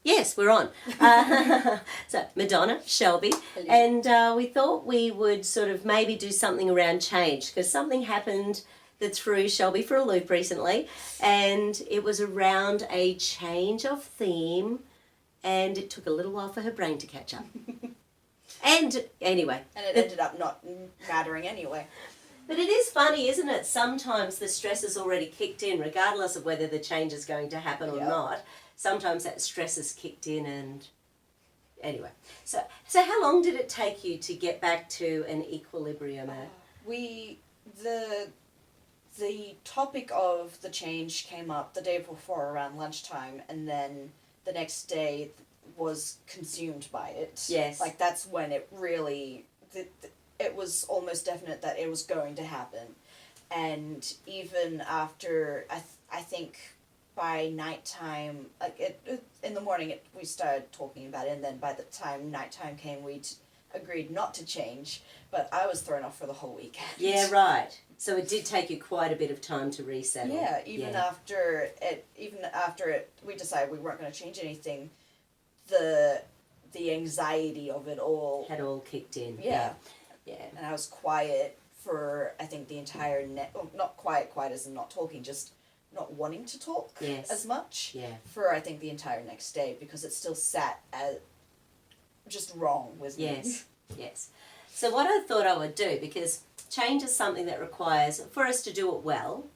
Yes, we're on. So, Madonna, Shelby, Hello. and we thought we would sort of maybe do something around change, because something happened that threw Shelby for a loop recently, and it was around a change of theme, and it took a little while for her brain to catch up. And anyway. And it ended up not mattering anyway. But it is funny, isn't it? Sometimes the stress has already kicked in, regardless of whether the change is going to happen or not. Sometimes that stress has kicked in, and anyway. So how long did it take you to get back to an equilibrium? The topic of the change came up the day before around lunchtime, and then the next day was consumed by it. Yes. Like, that's when it really, it was almost definite that it was going to happen. And even after, I think by nighttime, like in the morning we started talking about it, and then by the time nighttime came, we'd agreed not to change, but I was thrown off for the whole weekend. Yeah, right. So it did take you quite a bit of time to resettle. Yeah, even after we decided we weren't going to change anything, the anxiety of it all had all kicked in. Yeah. And I was quiet for, I think, the entire not quiet as in not talking, just not wanting to talk as much for, I think, the entire next day, because it still sat as just wrong with me. Yes. So what I thought I would do, because change is something that requires, for us to do it well,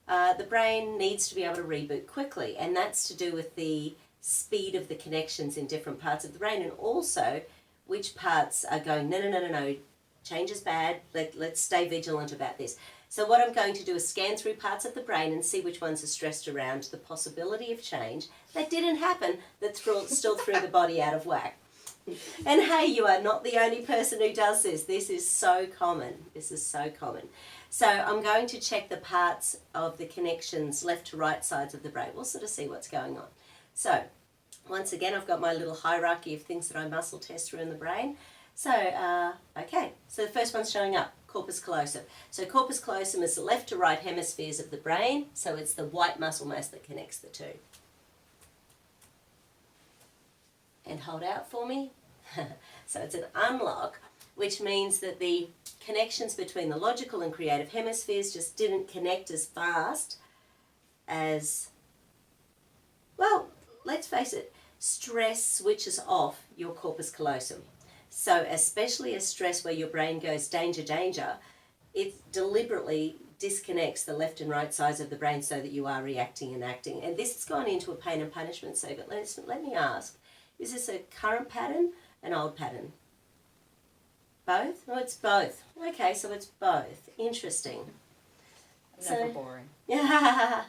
the brain needs to be able to reboot quickly, and that's to do with the speed of the connections in different parts of the brain, and also which parts are going, no, change is bad, let's stay vigilant about this. So what I'm going to do is scan through parts of the brain and see which ones are stressed around the possibility of change that didn't happen, that still threw the body out of whack. And hey, you are not the only person who does this. This is so common. So I'm going to check the parts of the connections, left to right sides of the brain. We'll sort of see what's going on. So once again, I've got my little hierarchy of things that I muscle test through in the brain. So, okay, so the first one's showing up, corpus callosum. So corpus callosum is the left to right hemispheres of the brain, so it's the white muscle mass that connects the two. And hold out for me. So it's an unlock, which means that the connections between the logical and creative hemispheres just didn't connect as fast as, well, let's face it, stress switches off your corpus callosum. So especially a stress where your brain goes danger, danger, it deliberately disconnects the left and right sides of the brain so that you are reacting and acting. And this has gone into a pain and punishment segment. Let me ask, is this a current pattern, an old pattern? Both? Oh, it's both. Okay, so it's both. Interesting. Never boring. Yeah.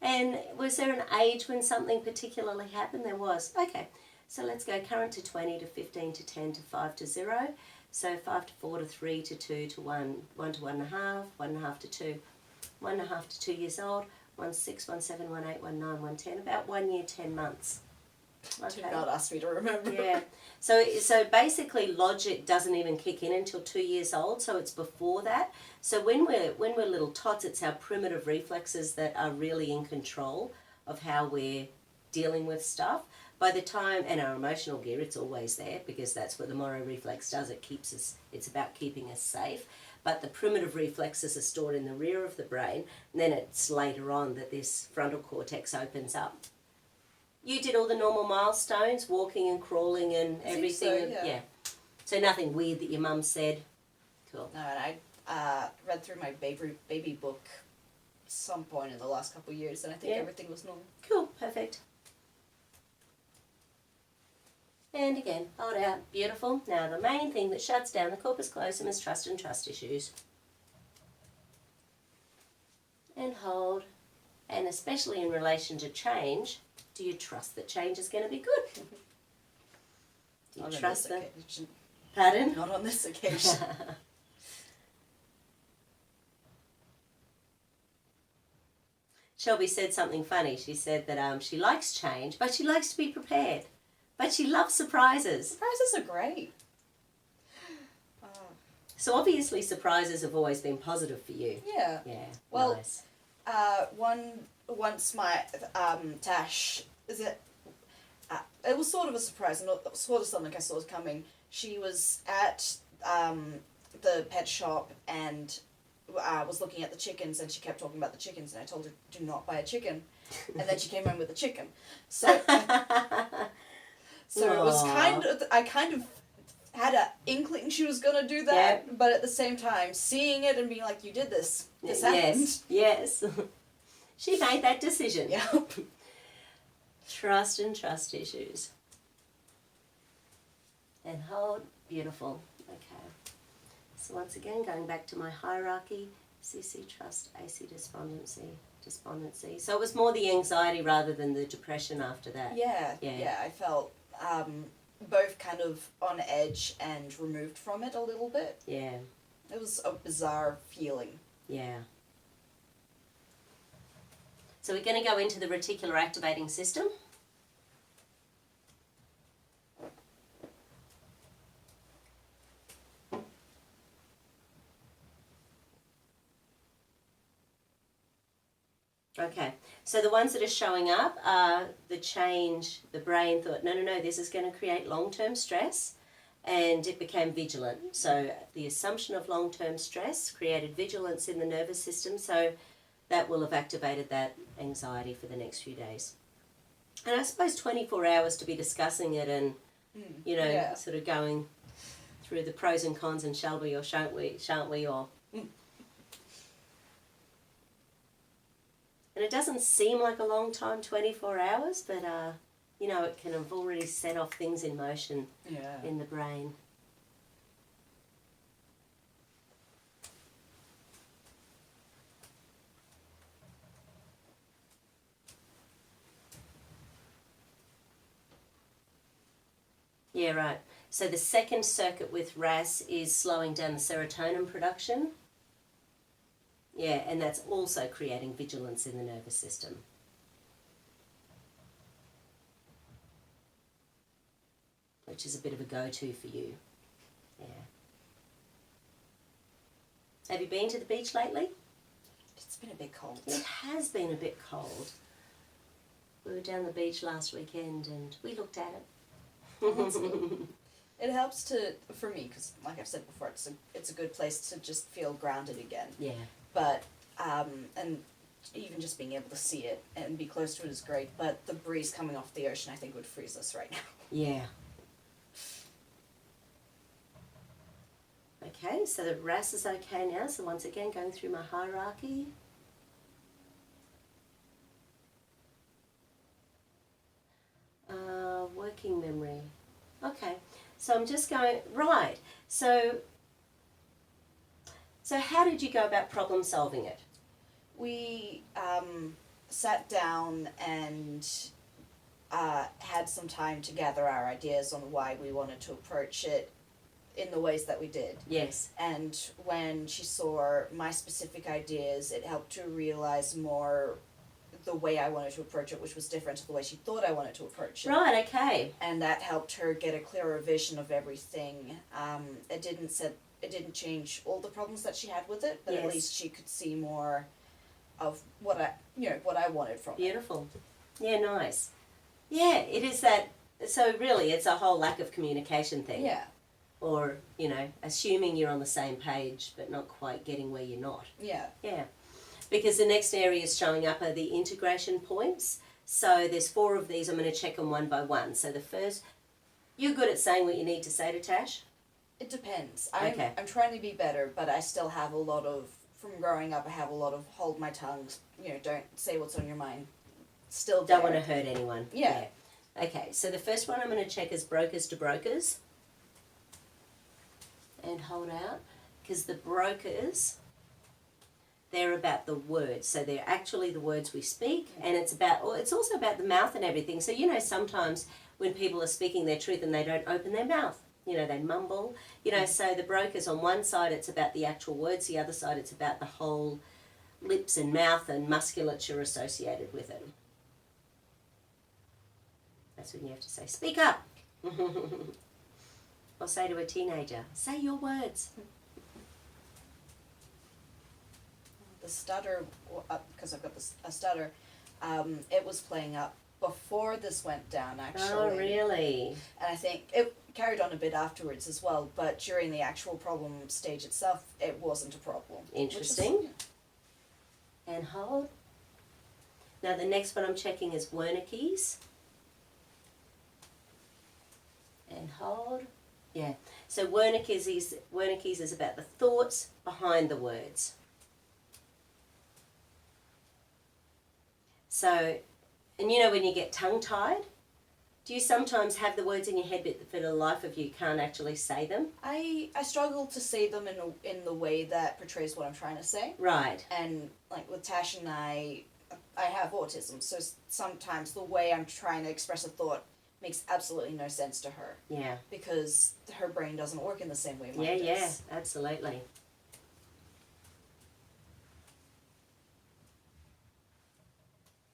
And was there an age when something particularly happened? There was. Okay. So let's go current to 20 to 15 to 10 to 5 to 0. So 5 to 4 to 3 to 2 to 1, 1 to 1.5, 1.5 to 2, 1.5 to 2 years old, 1 6, 1 7, 1 8, 1 9, 1 10, about 1 year, 10 months. Okay. Do not ask me to remember. Yeah. So basically logic doesn't even kick in until 2 years old, so it's before that. So when we're little tots, it's our primitive reflexes that are really in control of how we're dealing with stuff. By the time, and our emotional gear, it's always there, because that's what the moro reflex does. It's about keeping us safe. But the primitive reflexes are stored in the rear of the brain, and then it's later on that this frontal cortex opens up. You did all the normal milestones, walking and crawling and everything. So, yeah. So nothing weird that your mum said. Cool. No, and I read through my baby book some point in the last couple of years, and I think everything was normal. Cool, perfect. And again, hold out, beautiful. Now the main thing that shuts down the corpus callosum is trust and trust issues. And hold. And especially in relation to change, do you trust that change is going to be good? Do you trust that? Pardon? Not on this occasion. Shelby said something funny. She said that she likes change, but she likes to be prepared. But she loves surprises. Surprises are great. So obviously surprises have always been positive for you. Yeah. Yeah, well, nice. Once my Tash, is it? it was sort of a surprise, and sort of something I saw was coming. She was at the pet shop and was looking at the chickens, and she kept talking about the chickens, and I told her, do not buy a chicken. And then she came home with a chicken. So, so it was I kind of had an inkling she was going to do that, but at the same time, seeing it and being like, you did this. This happened. Yes. She made that decision. Yeah. Trust and trust issues. And hold. Beautiful. Okay. So once again, going back to my hierarchy, CC, trust, AC, despondency. So it was more the anxiety rather than the depression after that. Yeah. I felt both kind of on edge and removed from it a little bit. Yeah. It was a bizarre feeling. Yeah. So we're going to go into the reticular activating system. Okay, so the ones that are showing up are the change. The brain thought, no, this is going to create long-term stress, and it became vigilant. So the assumption of long-term stress created vigilance in the nervous system, so that will have activated that anxiety for the next few days. And I suppose 24 hours to be discussing it and, sort of going through the pros and cons and shall we or shan't we or... And it doesn't seem like a long time, 24 hours, but, it can have already set off things in motion in the brain. Yeah, right. So the second circuit with RAS is slowing down the serotonin production. Yeah, and that's also creating vigilance in the nervous system. Which is a bit of a go-to for you. Yeah. Have you been to the beach lately? It's been a bit cold. It has been a bit cold. We were down the beach last weekend and we looked at it. That's good. It helps for me, because like I've said before, it's a good place to just feel grounded again. Yeah. But, and even just being able to see it and be close to it is great, but the breeze coming off the ocean I think would freeze us right now. Yeah. Okay, so the RAS is okay now, so once again going through my hierarchy. Working memory. Okay, so I'm just going, right, so how did you go about problem solving it? We sat down and had some time to gather our ideas on why we wanted to approach it in the ways that we did. Yes. And when she saw my specific ideas, it helped her realize more the way I wanted to approach it, which was different to the way she thought I wanted to approach it. Right, okay. And that helped her get a clearer vision of everything. It didn't change all the problems that she had with it, but yes. At least she could see more of what I wanted from it. Beautiful. Yeah, nice. Yeah, it is that, so really it's a whole lack of communication thing. Yeah. Or, assuming you're on the same page but not quite getting where you're not. Yeah. Yeah. Because the next areas showing up are the integration points. So there's 4 of these. I'm going to check them one by one. So the first, you're good at saying what you need to say to Tash? It depends. Okay. I'm trying to be better, but I still have a lot of, from growing up, I have a lot of hold my tongue, don't say what's on your mind. Still there. Don't want to hurt anyone. Yeah. Okay, so the first one I'm going to check is brokers to brokers. And hold out. Because the brokers, they're about the words. So they're actually the words we speak. And it's also about the mouth and everything. So, sometimes when people are speaking their truth and they don't open their mouth, they mumble. So the brokers, on one side, it's about the actual words. The other side, it's about the whole lips and mouth and musculature associated with it. That's when you have to say, speak up. Or say to a teenager, say your words. The stutter, because I've got a stutter, it was playing up before this went down, actually. Oh, really? And I think it carried on a bit afterwards as well, but during the actual problem stage itself, it wasn't a problem. Interesting. And hold. Now the next one I'm checking is Wernicke's. And hold. Yeah. So Wernicke's is about the thoughts behind the words. So, and you know when you get tongue-tied, do you sometimes have the words in your head but for the life of you can't actually say them? I struggle to say them in the way that portrays what I'm trying to say. Right. And like with Tash and I have autism, so sometimes the way I'm trying to express a thought makes absolutely no sense to her. Yeah. Because her brain doesn't work in the same way mine does. Yeah, absolutely.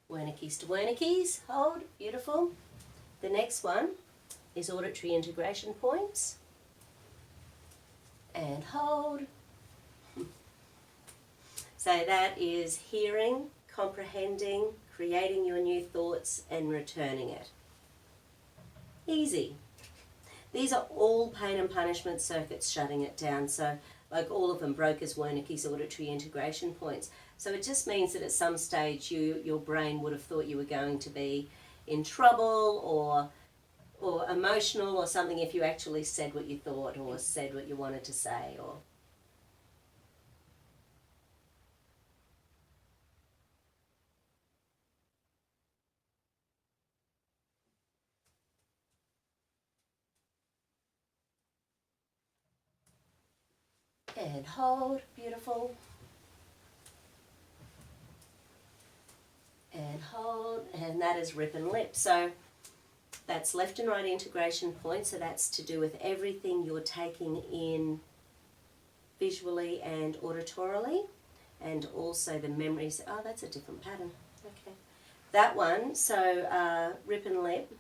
Wernicke's to Wernicke's. Hold. Beautiful. The next one is auditory integration points. And hold. So that is hearing, comprehending, creating your new thoughts and returning it. Easy. These are all pain and punishment circuits shutting it down. So like all of them, Broca's, Wernicke's, auditory integration points. So it just means that at some stage your brain would have thought you were going to be in trouble or emotional or something if you actually said what you thought or said what you wanted to say. Or and hold. Beautiful. And hold, and that is rip and lip. So that's left and right integration points, so that's to do with everything you're taking in visually and auditorily, and also the memories. Oh, that's a different pattern. Okay. That one, so rip and lip,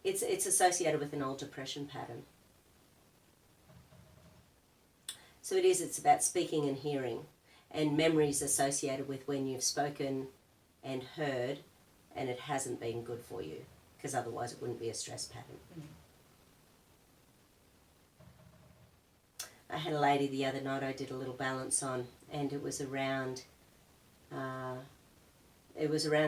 it's associated with an old depression pattern. So it's about speaking and hearing. And memories associated with when you've spoken and heard and it hasn't been good for you, because otherwise it wouldn't be a stress pattern. I had a lady the other night I did a little balance on, and it was around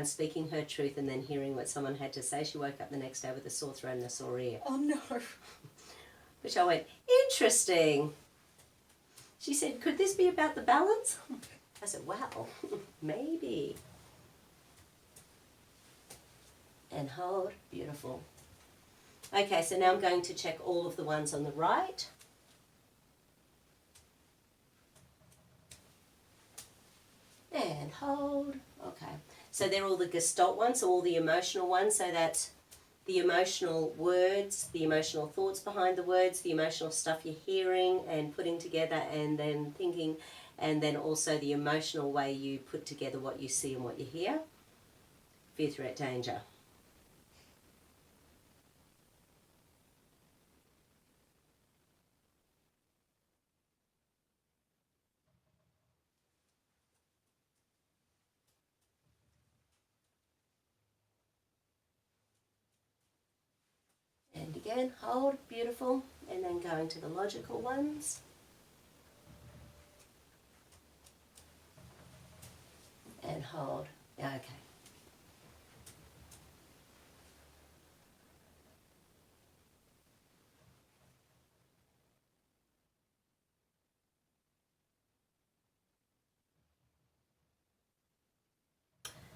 speaking her truth and then hearing what someone had to say. She woke up the next day with a sore throat and a sore ear. Oh no. Which I went, interesting. She said, could this be about the balance? I said, wow, maybe. And hold. Beautiful. Okay, so now I'm going to check all of the ones on the right. And hold. Okay. So they're all the Gestalt ones, so all the emotional ones. So that's the emotional words, the emotional thoughts behind the words, the emotional stuff you're hearing and putting together and then thinking, and then also the emotional way you put together what you see and what you hear. Fear, threat, danger. And again, hold, beautiful, and then going to the logical ones. And hold. Okay.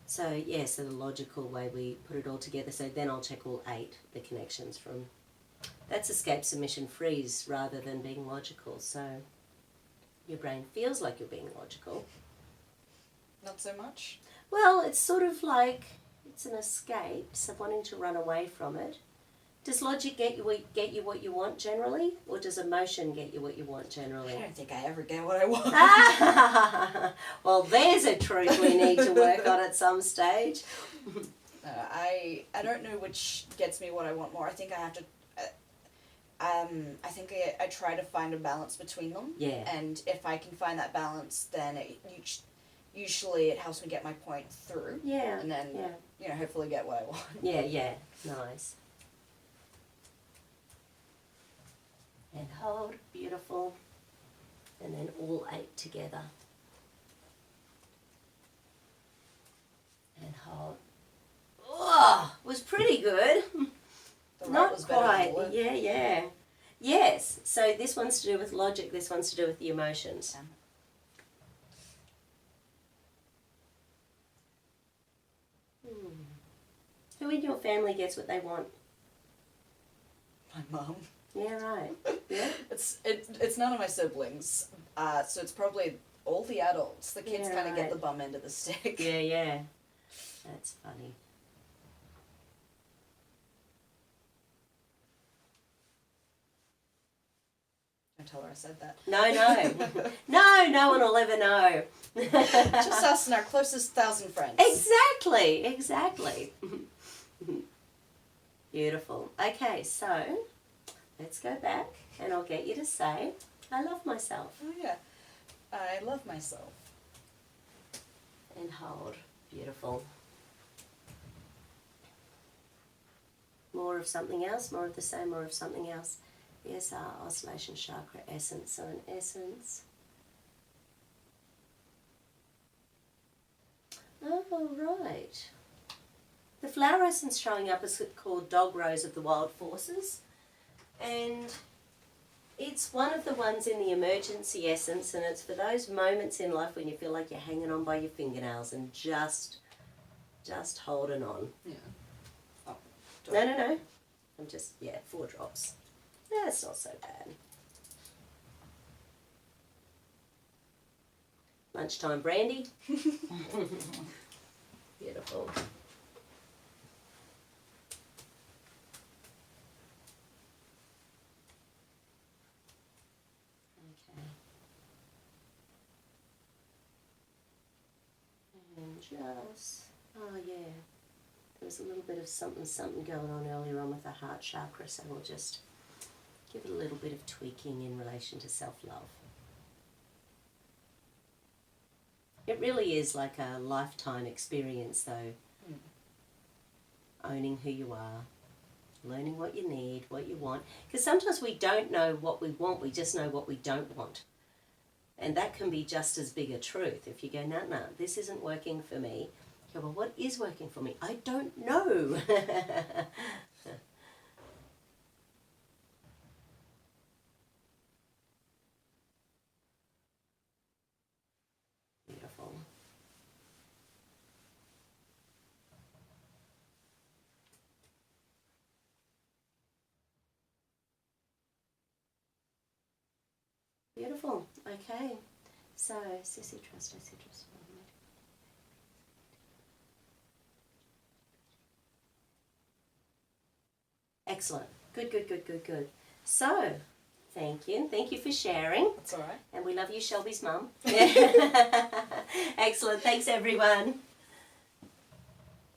So yeah, so the logical way we put it all together. So then I'll check all 8, the connections from. That's escape, submission, freeze rather than being logical. So your brain feels like you're being logical. Not so much? Well, it's sort of like it's an escape, so wanting to run away from it. Does logic get you what you want generally, or does emotion get you what you want generally? I don't think I ever get what I want. Well, there's a truth we need to work on at some stage. I don't know which gets me what I want more. I think I have to. I think I try to find a balance between them. Yeah. And if I can find that balance, then usually it helps me get my point through. Yeah. And then hopefully get what I want. Yeah, yeah. Nice. And hold. Beautiful. And then all 8 together. And hold. Oh, was pretty good. The right Not was better quite. than the left. Yeah, yeah. Yes. So this one's to do with logic. This one's to do with the emotions. Who in your family gets what they want? My mum. Yeah, right. Yeah. It's none of my siblings, so it's probably all the adults. The kids Yeah, kind of right. get the bum end of the stick. Yeah, yeah. That's funny. Don't tell her I said that. No, no. No one will ever know. Just us and our closest 1,000 friends. Exactly, exactly. Beautiful. Okay, so let's go back and I'll get you to say, I love myself. Oh yeah, I love myself. And hold. Beautiful. More of something else, more of the same, more of something else. Yes, our oscillation chakra essence. So an essence. Oh, right. The flower essence showing up is called Dog Rose of the Wild Forces. And it's one of the ones in the emergency essence, and it's for those moments in life when you feel like you're hanging on by your fingernails and just holding on. Yeah. Oh. No. I'm just, 4 drops. That's not so bad. Lunchtime brandy. Beautiful. Okay. And just, oh yeah, there was a little bit of something going on earlier on with the heart chakra, so we'll just give it a little bit of tweaking in relation to self-love. It really is like a lifetime experience though. Owning who you are, learning what you need, what you want. Because sometimes we don't know what we want, we just know what we don't want. And that can be just as big a truth. If you go, no, this isn't working for me. You go, well, what is working for me? I don't know. Beautiful. Beautiful. Okay. So, Sissy, trust, I see trust. Excellent. Good. So, thank you. Thank you for sharing. That's all right. And we love you, Shelby's mum. Excellent. Thanks, everyone.